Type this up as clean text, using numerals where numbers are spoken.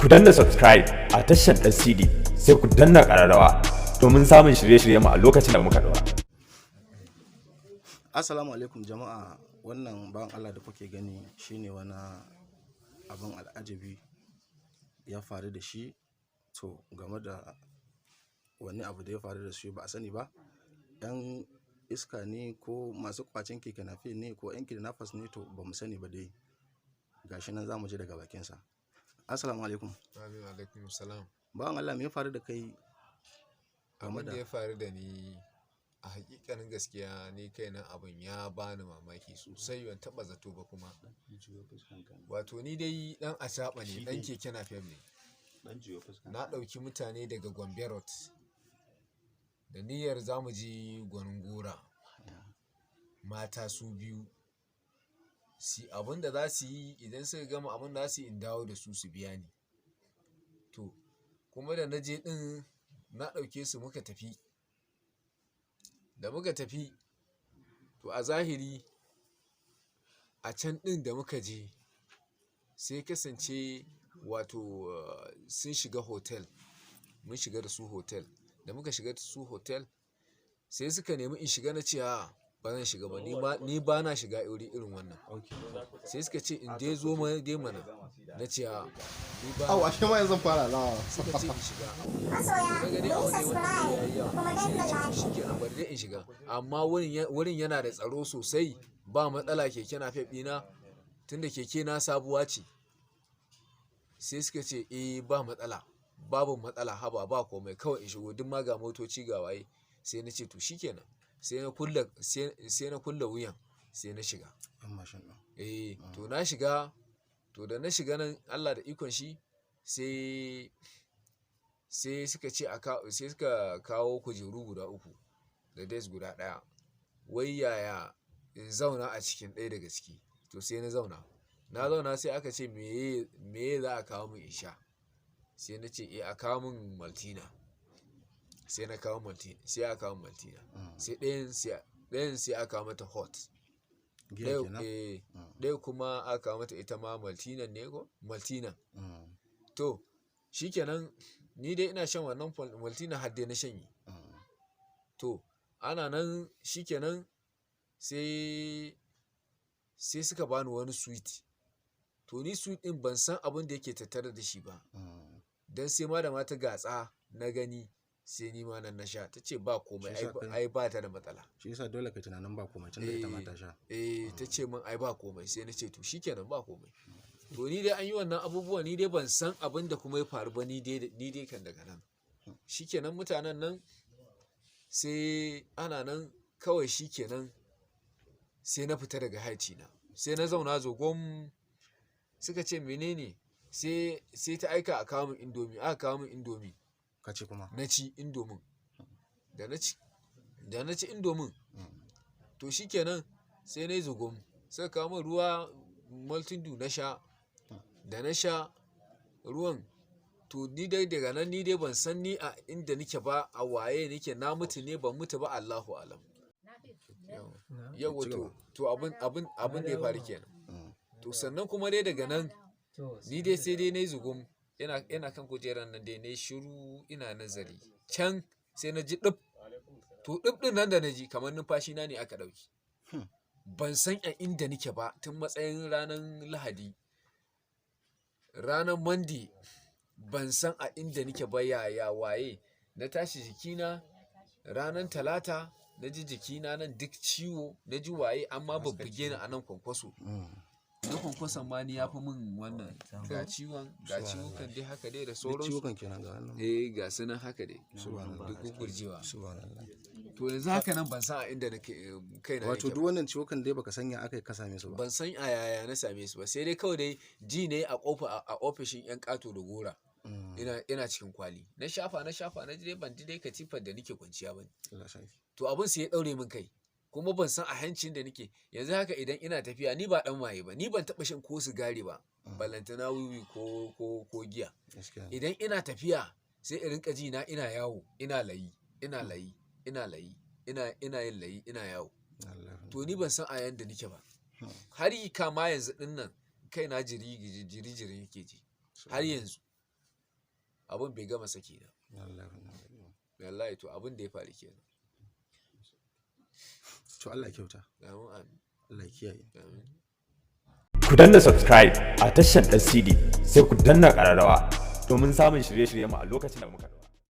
Ku danna subscribe a tashar ɗan Sidi sai ku danna ƙararrawa domin samun shirye-shiryenmu a lokacin da muka ɗora. Assalamu alaikum jama'a, wannan bawan Allah da kuke gani shine wani abin al'ajabi ya faru da shi. To game da wani abu da ya faru da shi ba a sani ba, yan iska ne ko masu kwacin Kidnafin ne ko yan Kidnafas ne, to ba mu sani ba dai. Gashi nan za mu je daga bakinsa. Assalamu alaikum. Amin alaikum salam. Bawan Allah, me ya faru da kai? Abin da ya faru da ni a hakikanin gaskiya, ni kaina abin ya bani mamaki sosai, ban taba zato ba kuma. Wato ni dai dan asaba ne, dan keke napep ne. Na dauki mutane daga Gombe Road da niyyar zamu je Gwanin Gora. Mata su biyu, si abin da za su yi, idan suka gama abin da za su yi in dawo da su biya ni. To kuma da na je din na ɗauke su muka tafi. Da muka tafi, to a zahiri a can ɗin da muka je sai kasance wato sun shiga hotel, mun shiga da su hotel. Da muka shiga da su hotel sai suka nemi in shiga, na ce a ba zan shiga ba, ni ba na shiga irin wannan. Sai suka ce in dai zo dai mana, na ce a ni ba. Au, ashe ma yanzu fara lawa. Suka ce in shiga. Daga dai abu ne wanda ya yi yawa. Sai na ce shi kenan bari dai in shiga. Amma wurin yana da tsaro sosai, ba matsala keke napep ɗina, tunda keke na sabuwa ce. Sai suka ce ba matsala, babu matsala, haba ba komai, kawai in shigo, duk ma ga motoci ga waye. Sai na ce to shikenan. Sai na kulle wuyan, sai na shiga. To na shiga, to da na shiga nan Allah da ikon shi sai suka ce sai suka kawo kujeru guda 3 da desk guda 1. Wai yaya in zauna a cikin ɗaya daga ciki. To sai na zauna sai aka ce meye za a kawo min in sha. Sai na ce a kawo min Maltina. Sai na kawo Maltina, sai aka kawo Maltina. Sai ɗayan sai aka kawo mata hot. Ɗaya kuma aka kawo mata ita ma Maltina ne ko? Maltina. To shikenan ni dai ina shan wannan Maltina har dai na shanye. To ana nan shikenan sai suka bani wani sweet. To ni sweet ɗin ban san abin da yake tattare da shi ba. Dan sai ma da mata gatsa na gani, sai ni ma nan na sha. Ta ce ba komai, ai ba ta da matsala. Shi yasa dole ka tunanin ba komai, tunda ita ma ta sha. Ta ce min ai ba komai, sai na ce to shikenan ba komai. To ni dai an yi wannan abubuwa, ni dai ban san abin da kuma ya faru ba, ni dai kan daga nan. Shikenan mutanen nan sai ana nan kawai, shikenan sai na fita daga haici na. Sai na zauna zogon, suka ce menene, sai ta aika a kawo min indomi, aka kawo min indomi. Ka ce kuma? Na ci indomin. Da na ci indomin, to shikenan sai na yi zugum, sai kawo min ruwa Mountain Dew na sha. Da na sha ruwan, to ni dai daga nan ni dai ban san ni a inda nike ba, a waye nike, na mutu ne ban mutu ba, Allahu alam. Yawa to abin da ya faru kenan. To sannan kuma dai daga nan ni dai sai dai na yi zugum, ina kan kujerar nan dai na yi shiru ina nazari. Can sai na ji ɗib. To ɗib ɗin nan da na ji kamar numfashi na ne aka ɗauki. Ban san a inda nike ba tun matsayin ranar Lahadi. Ranar Monday ban san a inda nike ba, yaya waye. Na tashi jikina ranar Talata, na ji jikina nan duk ciwo, na ji waye, amma babbuge ni a nan kwankwaso. Na kwankwason ma ni ya fi min wannan ga ciwon kan dai haka dai da sauransu. Ciwon kenan ga wannan. Ga sunan haka dai. Duk gurjewa. To yanzu haka nan ban san a inda nake kaina. Wato duk wannan ciwon dai baka sanya aka yi ka same su ba. Ban san a yaya na same su ba, sai dai kawai dai ji ne a ofishin yan ƙato da gora. Ina cikin kwali. Na shafa na ji dai ban ji dai katifar da nake kwanciya ba. To abin sai ya daure min kai. Kuma ban san a hancin da nake yanzu haka, idan ina tafiya ni ba dan maye ba, ni ban taba shan ko sigari ba, ballantana wiwi ko giya. Idan ina tafiya sai in rinka ji na ina yawo, ina layi ina yin layi ina yawo. To ni ban san a yanda nake ba. Har yi kama yanzu din nan kaina jiri yake ji har yanzu. abin bai gama saki da wallahi to abin da ya faru kenan. To Allah ya kyauta. Amin. Allah ya kiyaye. Amin. Ku danna subscribe a tashar Sidi sai ku danna ƙararrawa domin samun shirye-shiryenmu a lokacin da muka ɗora.